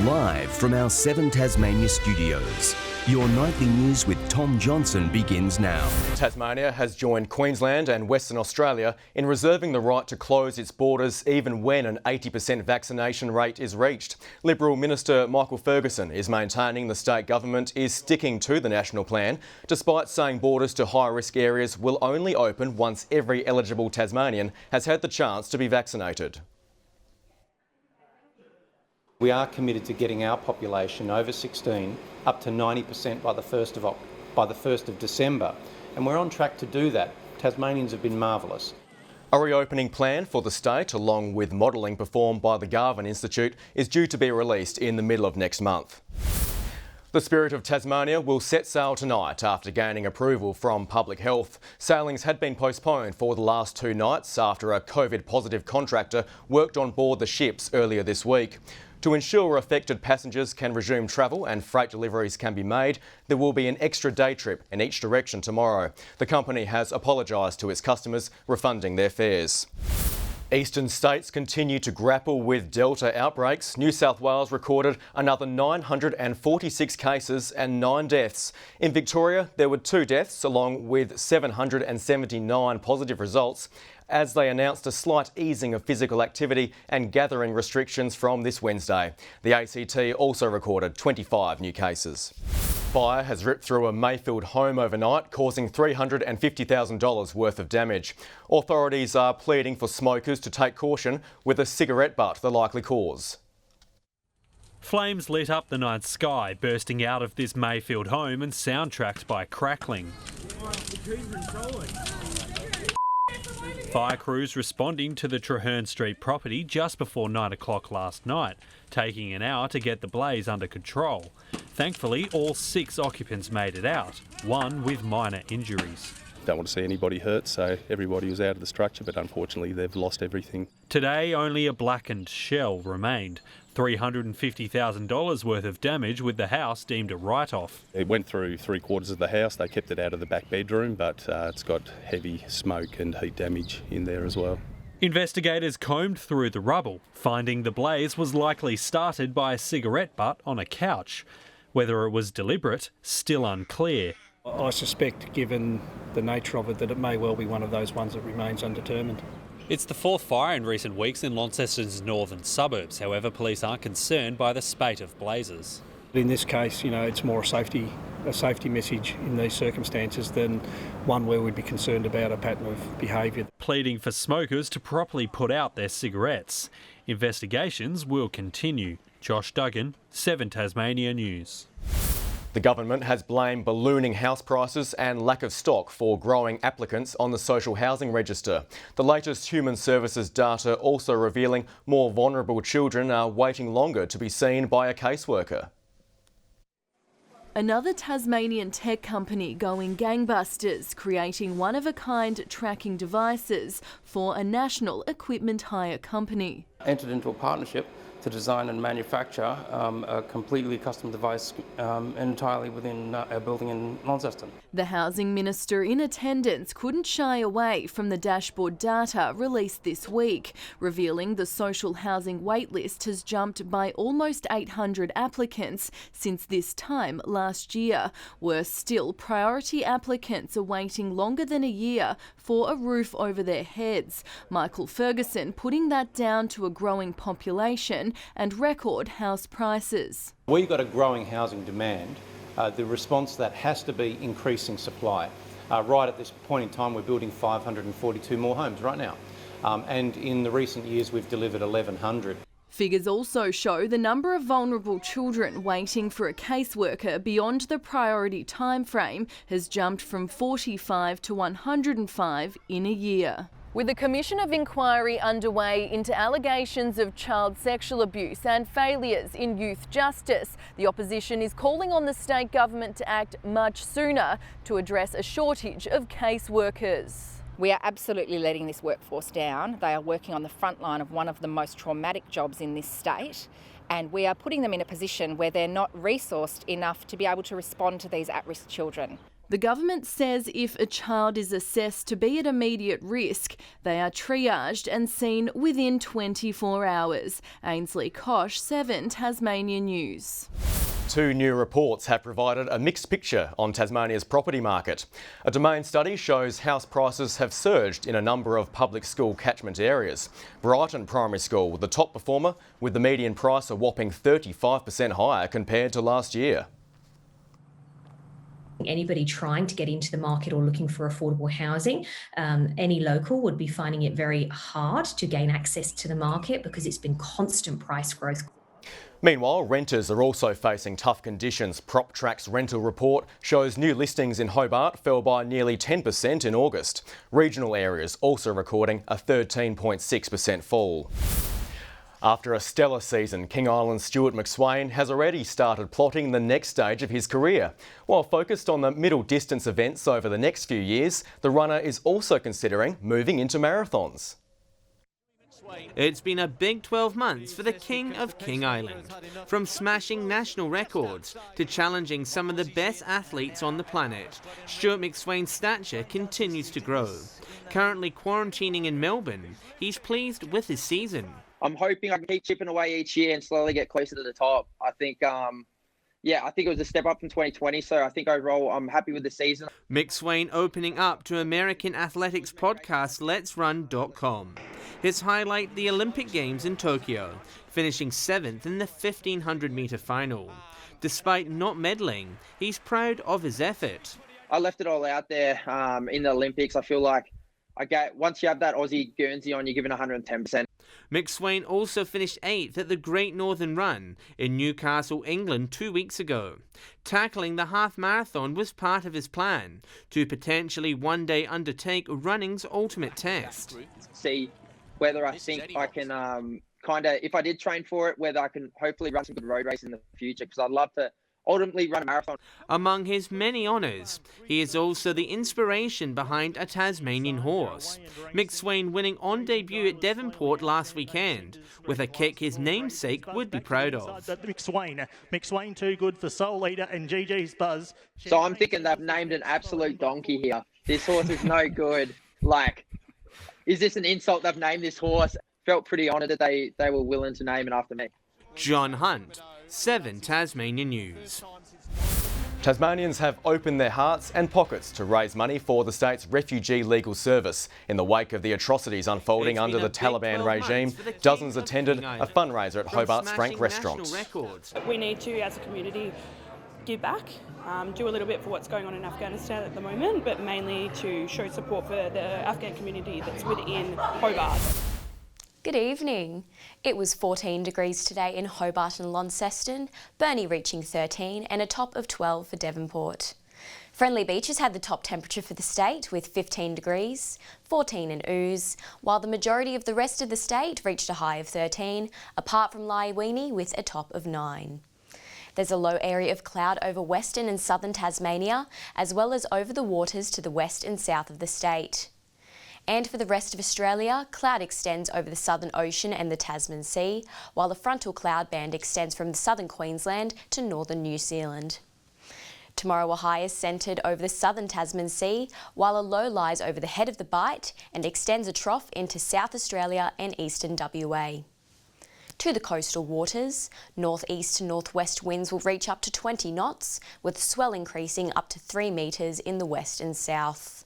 Live from our 7 Tasmania studios, your nightly news with Tom Johnson begins now. Tasmania has joined Queensland and Western Australia in reserving the right to close its borders even when an 80% vaccination rate is reached. Liberal Minister Michael Ferguson is maintaining the state government is sticking to the national plan, despite saying borders to high-risk areas will only open once every eligible Tasmanian has had the chance to be vaccinated. We are committed to getting our population over 16 up to 90% by the 1st of December, and we're on track to do that. Tasmanians have been marvellous. A reopening plan for the state, along with modelling performed by the Garvan Institute, is due to be released in the middle of next month. The Spirit of Tasmania will set sail tonight after gaining approval from Public Health. Sailings had been postponed for the last 2 nights after a COVID-positive contractor worked on board the ships earlier this week. To ensure affected passengers can resume travel and freight deliveries can be made, there will be an extra day trip in each direction tomorrow. The company has apologised to its customers, refunding their fares. Eastern states continue to grapple with Delta outbreaks. New South Wales recorded another 946 cases and 9 deaths. In Victoria, there were 2 deaths along with 779 positive results, as they announced a slight easing of physical activity and gathering restrictions from this Wednesday. The ACT also recorded 25 new cases. Fire has ripped through a Mayfield home overnight, causing $350,000 worth of damage. Authorities are pleading for smokers to take caution, with a cigarette butt the likely cause. Flames lit up the night sky, bursting out of this Mayfield home and soundtracked by crackling. Fire crews responding to the Traherne Street property just before 9 o'clock last night, taking an hour to get the blaze under control. Thankfully, all 6 occupants made it out, 1 with minor injuries. Don't want to see anybody hurt, so everybody was out of the structure, but unfortunately they've lost everything. Today, only a blackened shell remained. $350,000 worth of damage, with the house deemed a write-off. It went through 3/4 of the house. They kept it out of the back bedroom, but it's got heavy smoke and heat damage in there as well. Investigators combed through the rubble, finding the blaze was likely started by a cigarette butt on a couch. Whether it was deliberate, still unclear. I suspect, given the nature of it, that it may well be one of those ones that remains undetermined. It's the 4th fire in recent weeks in Launceston's northern suburbs. However, police are concerned by the spate of blazes. In this case, it's more a safety message in these circumstances than one where we'd be concerned about a pattern of behaviour. Pleading for smokers to properly put out their cigarettes. Investigations will continue. Josh Duggan, 7 Tasmania News. The government has blamed ballooning house prices and lack of stock for growing applicants on the social housing register. The latest human services data also revealing more vulnerable children are waiting longer to be seen by a caseworker. Another Tasmanian tech company going gangbusters, creating one-of-a-kind tracking devices for a national equipment hire company. Entered into a partnership to design and manufacture a completely custom device entirely within our building in Launceston. The Housing Minister in attendance couldn't shy away from the dashboard data released this week, revealing the social housing waitlist has jumped by almost 800 applicants since this time last year. Worse still, priority applicants are waiting longer than a year for a roof over their heads. Michael Ferguson putting that down to a growing population and record house prices. We've got a growing housing demand. The response to that has to be increasing supply. Right at this point in time, we're building 542 more homes right now. And in the recent years, we've delivered 1,100. Figures also show the number of vulnerable children waiting for a caseworker beyond the priority timeframe has jumped from 45 to 105 in a year. With a commission of inquiry underway into allegations of child sexual abuse and failures in youth justice, the opposition is calling on the state government to act much sooner to address a shortage of caseworkers. We are absolutely letting this workforce down. They are working on the front line of one of the most traumatic jobs in this state, and we are putting them in a position where they're not resourced enough to be able to respond to these at-risk children. The government says if a child is assessed to be at immediate risk, they are triaged and seen within 24 hours. Ainsley Kosh, 7 Tasmania News. 2 new reports have provided a mixed picture on Tasmania's property market. A Domain study shows house prices have surged in a number of public school catchment areas. Brighton Primary School, the top performer, with the median price a whopping 35% higher compared to last year. Anybody trying to get into the market or looking for affordable housing, any local would be finding it very hard to gain access to the market because it's been constant price growth. Meanwhile, renters are also facing tough conditions. PropTrack's rental report shows new listings in Hobart fell by nearly 10% in August. Regional areas also recording a 13.6% fall. After a stellar season, King Island's Stuart McSwain has already started plotting the next stage of his career. While focused on the middle distance events over the next few years, the runner is also considering moving into marathons. It's been a big 12 months for the King of King Island. From smashing national records to challenging some of the best athletes on the planet, Stuart McSwain's stature continues to grow. Currently quarantining in Melbourne, he's pleased with his season. I'm hoping I can keep chipping away each year and slowly get closer to the top. I think it was a step up from 2020, so I think overall I'm happy with the season. McSwain opening up to American athletics podcast Let'sRun.com. His highlight, the Olympic Games in Tokyo, finishing 7th in the 1500-metre final. Despite not medaling, he's proud of his effort. I left it all out there in the Olympics. I feel like once you have that Aussie Guernsey on, you're giving 110%. McSwain also finished 8th at the Great Northern Run in Newcastle, England 2 weeks ago. Tackling the half marathon was part of his plan to potentially one day undertake running's ultimate test. See whether I think I can if I did train for it, whether I can hopefully run some good road races in the future, because I'd love to ultimately run a marathon. Among his many honours, he is also the inspiration behind a Tasmanian horse. McSwain winning on debut at Devonport last weekend, with a kick his namesake would be proud of. McSwain too good for Soul Leader and GG's Buzz. So I'm thinking they've named an absolute donkey here. This horse is no good. Is this an insult they've named this horse? Felt pretty honoured that they were willing to name it after me. John Hunt, 7 Tasmania News. Tasmanians have opened their hearts and pockets to raise money for the state's refugee legal service. In the wake of the atrocities unfolding under the Taliban regime, dozens attended a fundraiser at Hobart's Frank Restaurant. We need to, as a community, give back, do a little bit for what's going on in Afghanistan at the moment, but mainly to show support for the Afghan community that's within Hobart. Good evening. It was 14 degrees today in Hobart and Launceston, Burnie reaching 13 and a top of 12 for Devonport. Friendly Beaches had the top temperature for the state with 15 degrees, 14 in Ouse, while the majority of the rest of the state reached a high of 13, apart from Lyweenie with a top of 9. There's a low area of cloud over western and southern Tasmania, as well as over the waters to the west and south of the state. And for the rest of Australia, cloud extends over the southern ocean and the Tasman Sea, while the frontal cloud band extends from the southern Queensland to northern New Zealand. Tomorrow a high is centred over the southern Tasman Sea, while a low lies over the head of the Bight and extends a trough into South Australia and eastern WA. To the coastal waters, northeast to northwest winds will reach up to 20 knots, with swell increasing up to 3 metres in the west and south.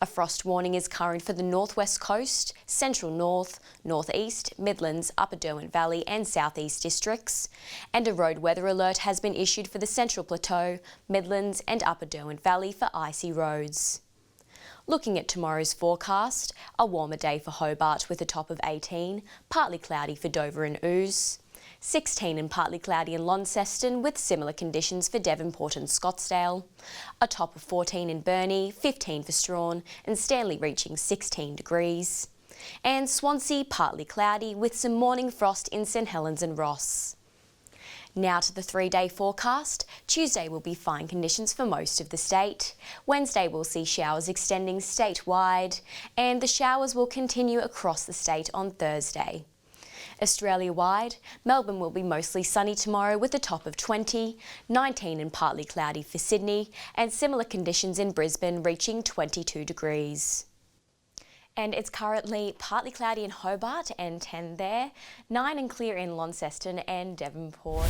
A frost warning is current for the northwest coast, central north, northeast, Midlands, Upper Derwent Valley and southeast districts, and a road weather alert has been issued for the Central Plateau, Midlands and Upper Derwent Valley for icy roads. Looking at tomorrow's forecast, a warmer day for Hobart with a top of 18, partly cloudy for Dover and Ouse, 16 and partly cloudy in Launceston with similar conditions for Devonport and Scottsdale, a top of 14 in Burnie, 15 for Strahan and Stanley reaching 16 degrees, and Swansea partly cloudy with some morning frost in St Helens and Ross. Now to the 3-day forecast. Tuesday will be fine conditions for most of the state. Wednesday will see showers extending statewide, and the showers will continue across the state on Thursday. Australia-wide, Melbourne will be mostly sunny tomorrow with a top of 20, 19 and partly cloudy for Sydney, and similar conditions in Brisbane reaching 22 degrees. And it's currently partly cloudy in Hobart and 10 there, 9 and clear in Launceston and Devonport.